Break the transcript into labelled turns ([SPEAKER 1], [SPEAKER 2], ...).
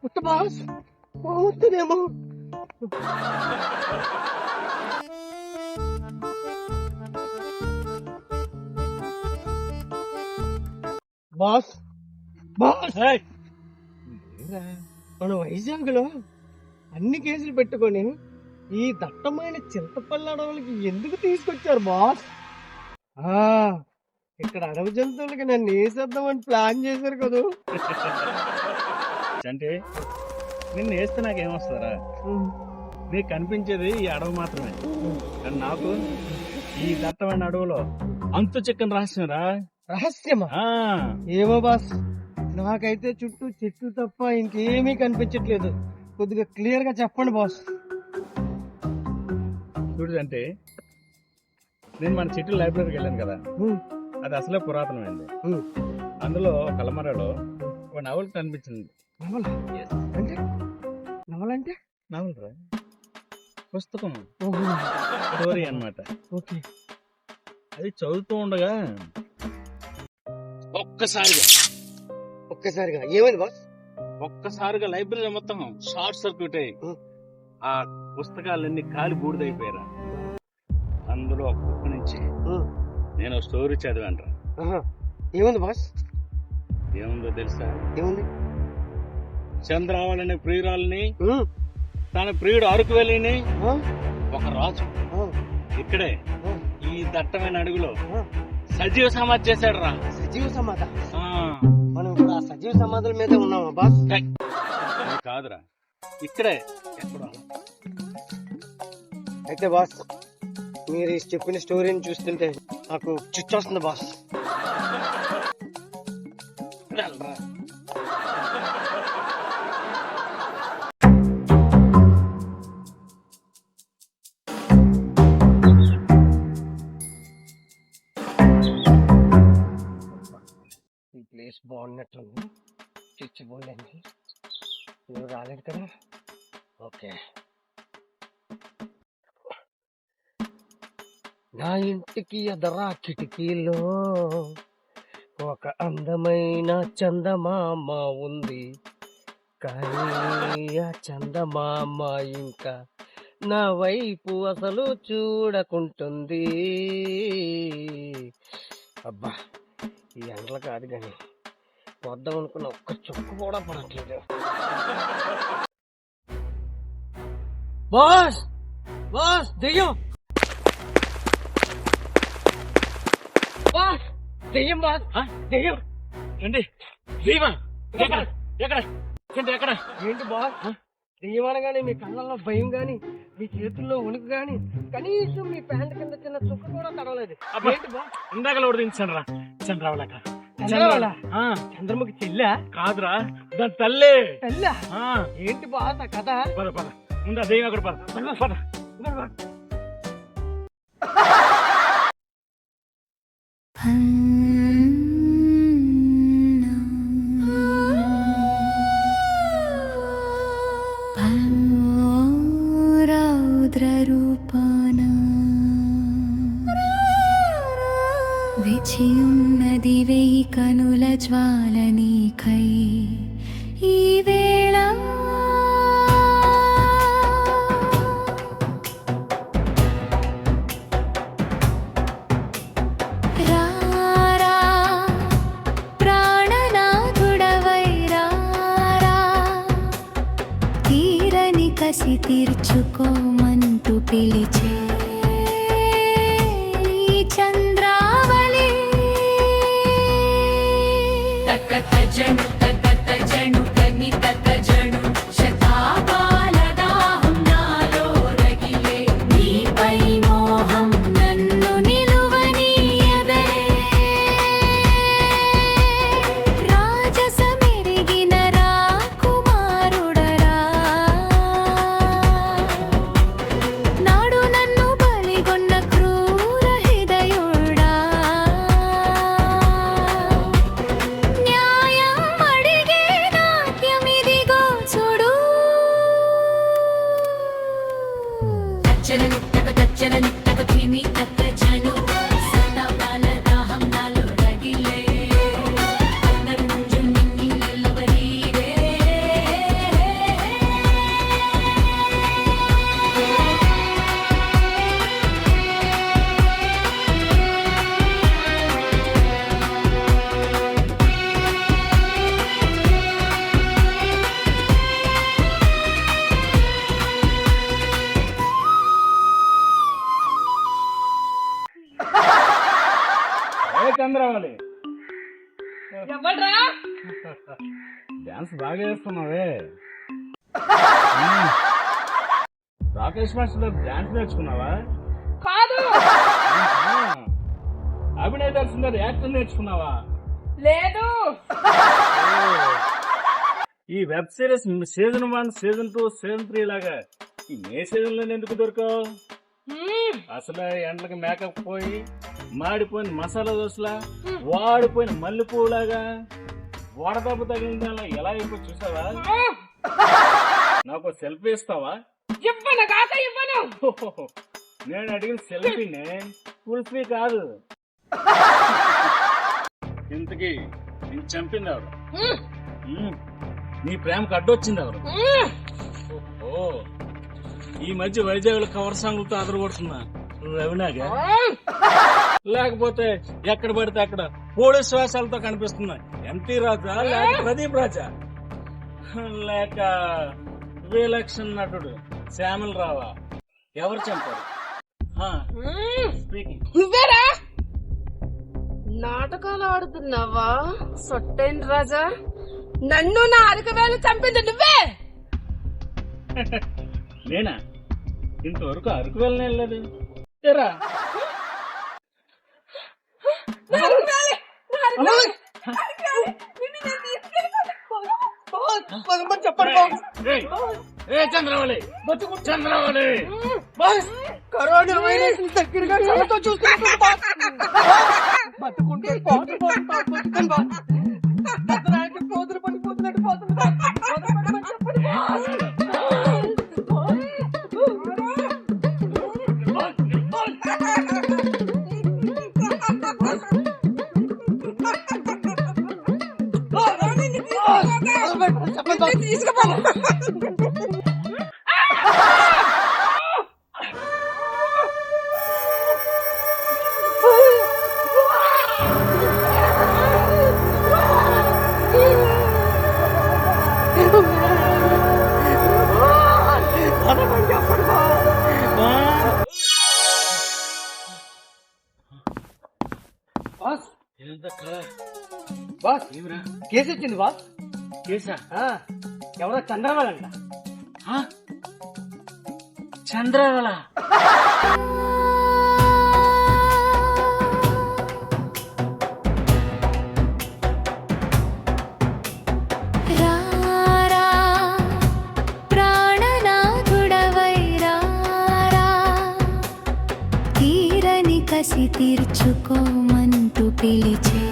[SPEAKER 1] పుట్ట బాస్ పోతుందేమో. Boss boss మన వైజాగ్ లో అన్ని కేసులు పెట్టుకొని ఈ దట్టమైన చింతపల్లి అడవులకి ఎందుకు తీసుకొచ్చారు బాస్? ఇక్కడ అడవి జంతువులకి నన్ను వేసేద్దామని ప్లాన్ చేశారు కదా.
[SPEAKER 2] అంటే నిన్ను వేస్తే నాకేమొస్తారా? నీకు కనిపించేది ఈ అడవి మాత్రమే, కానీ నాకు ఈ దట్టమైన అడవులో అంతు చిక్కని రహస్యం రా.
[SPEAKER 1] రహస్యమా? ఏమో బాస్, నాకైతే చుట్టూ చెట్లు తప్ప ఇంకేమీ కనిపించట్లేదు. కొద్దిగా క్లియర్ గా చెప్పండి బాస్.
[SPEAKER 2] చూడు అంటే నేను మన చెట్టు లైబ్రరీకి వెళ్ళాను కదా, అది అసలే పురాతనమైంది. అందులో కలమరలో ఒక నవల కనిపించింది.
[SPEAKER 1] నవల అంటే? నవల అంటే
[SPEAKER 2] నవల రా, పుస్తకం, స్టోరీ అన్నమాట.
[SPEAKER 1] ఓకే.
[SPEAKER 2] అది చదువుతూ ఉండగా
[SPEAKER 1] ఒక్కసారిగా ఏమైంది బాస్?
[SPEAKER 2] ఒక్కసారిగా లైబ్రరీ మొత్తం షార్ట్ సర్క్యూట్ అయ్యి ఆ పుస్తకాలన్నీ కాలి బూడిదైపోయారా. అందులో ఒక బుక్ నుంచి నేను స్టోరీ చదివాను రా.
[SPEAKER 1] ఏముంది బాస్?
[SPEAKER 2] ఏముందో తెలుసా?
[SPEAKER 1] ఏముంది?
[SPEAKER 2] చంద్రావళి ప్రియురాలని, తన ప్రియుడు అరకు వెళ్ళిని ఒక రాజు ఇక్కడే ఈ దట్టమైన అడుగులో సజీవ సమాధి చేశాడు రా.
[SPEAKER 1] సజీవ సమాధి? మనం ఇప్పుడు ఆ సజీవ సమాధుల మీద ఉన్నామా బాస్?
[SPEAKER 2] కాదురా, ఇక్కడే ఎక్కడో.
[SPEAKER 1] అయితే బాస్, మీరు చెప్పిన స్టోరీని చూస్తుంటే నాకు చిచ్చొస్తుంది బాస్. ఈ ప్లేస్ బాగున్నట్టుంది. చిచ్చిపోలేండి, నువ్వు రాలేదు కదా. ఓకే, నా ఇంటికి ఎదరా కిటికీలో ఒక అందమైన చందమామ ఉంది, కానీ ఆ చందమామ ఇంకా నా వైపు అసలు చూడకుంటుంది. అబ్బా, ఈ ఎండలు కాదు కానీ వద్దాం అనుకున్న ఒక్క చుక్క కూడా పడట్లేదు. బాస్ బాస్, దెయ్యం బాస్, దెయ్యం బాస్, దెయ్యం.
[SPEAKER 2] ఏంటి ఎక్కడ?
[SPEAKER 1] ఏంటి బాస్, దెయ్యం అనగానే మీ కళ్ళల్లో భయం గాని, మీ చేతుల్లో ఉనికి గాని, కనీసం మీ ప్యాంట్ కింద చిన్న చుక్క కూడా తడవలేదు. ఏంటి బాస్?
[SPEAKER 2] ఇందాక ఓడించాను రా. చంద్రావళక
[SPEAKER 1] చంద్రముఖి చెల్లా?
[SPEAKER 2] కాదురా, దాని తల్లే.
[SPEAKER 1] తెల్లా? ఏంటి బాస్ ఆ కథ?
[SPEAKER 2] పద ముందు అదేం అక్కడ పద.
[SPEAKER 3] రౌద్రరూపానా విచియున్నది వేయి కనుల జ్వాల నీకై ఈ వేళ. రారా ప్రాణనాథుడవై రారా, తీరని కసి తీర్చుకోమంటూ పిలిచే చంద్రావళి. జను జను కని జను శతాబాల దాహం నాలో రగిలే, నీపై మోహం నన్ను నిలువనీయదే. రాజసమెరిగిన రాకుమారుడరా, నాడు నన్ను బలిగొన్న క్రూర హృదయుడా, న్యాయం అడిగే నాట్యమిదిగో చూడు. తచ్చనని తక తిని తక్క జను సతాబాల దాహం నాలో రగిలే, నంజు నిన్ని నిలవరీరే.
[SPEAKER 2] చంద్రవాలి
[SPEAKER 1] ఎవడ్రా
[SPEAKER 2] డాన్స్ బాగా చేస్తున్నావే రాకేష్ మాస్టర్ డాన్స్ నేర్చుకున్నావా?
[SPEAKER 1] కాదు
[SPEAKER 2] అభినయ దర్శన్ గారు యాక్టర్ నేర్చుకున్నావా?
[SPEAKER 1] లేదు
[SPEAKER 2] ఈ web series season 1, season 2, season 3 లాగా ఈ మే సీజన్ లో ఎందుకు దొరకవు? అసలు ఎండలకి మేకప్ పోయి మాడిపోయిన మసాలా దోశలా వాడిపోయిన మల్లెపూలాగా వడదెబ్బ తగిలిందా ఎలా అయిపో చూసావా? నాకు సెల్ఫీ ఇస్తావా?
[SPEAKER 1] ఇవ్వను కాక ఇవ్వను.
[SPEAKER 2] నేను అడిగిన సెల్ఫీనే కుల్ఫీ కాదు. ఇంతకీ నేను చంపింది ఎవరు? నీ ప్రేమకు అడ్డొచ్చింది ఎవరు? ఓ ఈ మధ్య వైజాగ్ కవర్ సాంగ్లతో అదరగొడుతున్నా రవినాగా, లేకపోతే ఎక్కడ పడితే అక్కడ పోలీస్ శ్వాసాలతో కనిపిస్తున్నా ఎంటీ రాజా లేక ప్రదీప్ రాజా లేక విలక్షణ నటుడు శ్యామల్ రావా? ఎవరు చంపారు?
[SPEAKER 1] నువ్వేరా నాటకాలు ఆడుతున్నావా? సొట్టేంటి రాజా, నన్ను నా అరక వేలు చంపింది నువ్వే.
[SPEAKER 2] నేనా? ఇంతవరకు అరకు వెళ్ళలేదు. ఏరా చంద్రవళి చంద్రవళి
[SPEAKER 1] కరోనా వైరస్ దగ్గరగా కళ్ళతో చూస్తున్నట్టు బతుకుంటే పోతులు పడిపోతున్నట్టు బాస్ కేసు వచ్చింది బాస్.
[SPEAKER 2] కేసా?
[SPEAKER 1] ఎవరో చంద్రవాళ్ళంట.
[SPEAKER 2] చంద్రవళ
[SPEAKER 3] రారా ప్రాణనాథుడవై రారా, తీరని కసి తీర్చుకోమంటూ పిలిచే